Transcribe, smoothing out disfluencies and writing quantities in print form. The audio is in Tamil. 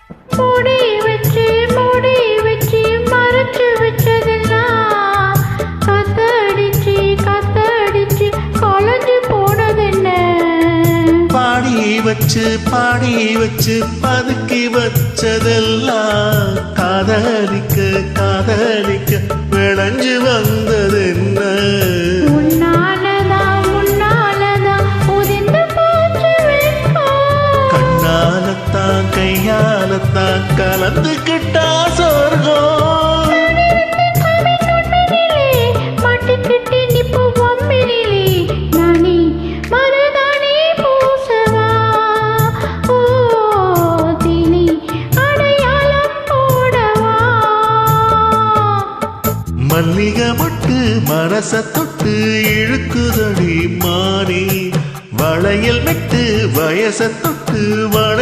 மூடி வச்சு மறைச்சு வச்சதெல்லாம் காத்தடிச்சு கலைஞ்சு போனதென்ன? பாடி வச்சு பதுக்கி வச்சதெல்லாம் காதலிக்க விளைஞ்சு வந்ததென்ன? முன்னாலதான் உதிர்ந்து போச்சு வெட்கம். கண்ணாலத்தான் கையாலத்தான் கலந்துக்கிட்டா சொர்க்கம். மாட்டிக்கிட்டு நிப்பு வம்பினிலே நானே மருதானே பூசவா? ஓ தினி அடையாளம் போடவா? மல்லிகை மொட்டு மனச தொட்டு இழுக்குதடி மானே, வளையல் மெட்டு வயச தொட்டு